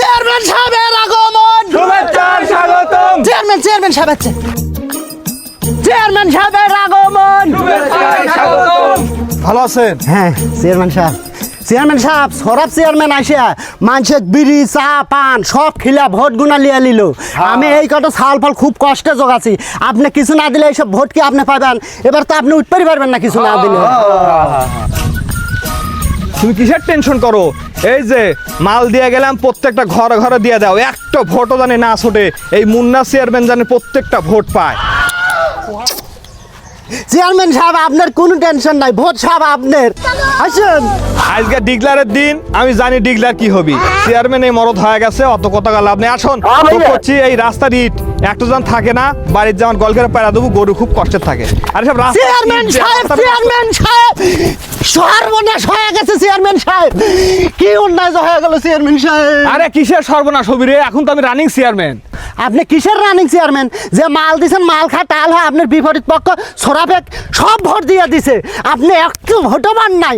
Chairman সাহেবের আগমন। শুভেচ্ছা স্বাগতম। চেয়ারম্যান সাহেব আছে। চেয়ারম্যান সাহেবের আগমন। শুভেচ্ছা স্বাগতম। ভালো আছেন? হ্যাঁ চেয়ারম্যান সাহেব সরাব চেয়ারম্যান আসিয়া মানুষের বিড়ি চা পান সব খিলা ভোট গুনা লিয়া লিল। আমি এই কত সাল ফল খুব কষ্টে জোগাছি, আপনি কিছু না দিলে এইসব ভোট কি আপনি পাবেন? এবার তো আপনি উঠতে পারবেন না কিছু না দিলে। তুমি কিসের টেনশন করো? এই যে মাল দিয়ে গেলাম, প্রত্যেকটা ঘরে ঘরে দিয়ে দাও, একটা ভোটও জানি না ছোটে। এই মুন্না চেয়ারম্যান জানে প্রত্যেকটা ভোট পায়। চেয়ারম্যান সাহেব আপনার কোনো টেনশন নাই, ভোট সব আপনার। আসুন। আজকে ডিগলারের দিন, আমি জানি ডিগলার কি হবি। চেয়ারম্যান এই মরদ হয়ে গেছে, অত কথা লাভ নেই। আসুন করছি এই রাস্তার ইট একটা জন থাকে না, বাড়ির যেমন গল করে পায়রা দেবো, গরু খুব কষ্টের থাকে। আর সব চেয়ারম্যান সাহেব সর্বনাশ হয়ে গেছে। চেয়ারম্যান সাহেব কি অন্যায় হয়ে গেল চেয়ারম্যান সাহেব। আরে কিসের সর্বনাশ হবি রে? এখন তো আমি রানিং চেয়ারম্যান। আপনি কিসের রানিং চেয়ারম্যান? যে মাল দিছেন মাল খা টাল হয় আপনার বিপরীত পক্ষ সরাফেক সব ভোট দিয়ে দিছে, আপনি একটু ভোটও পান নাই।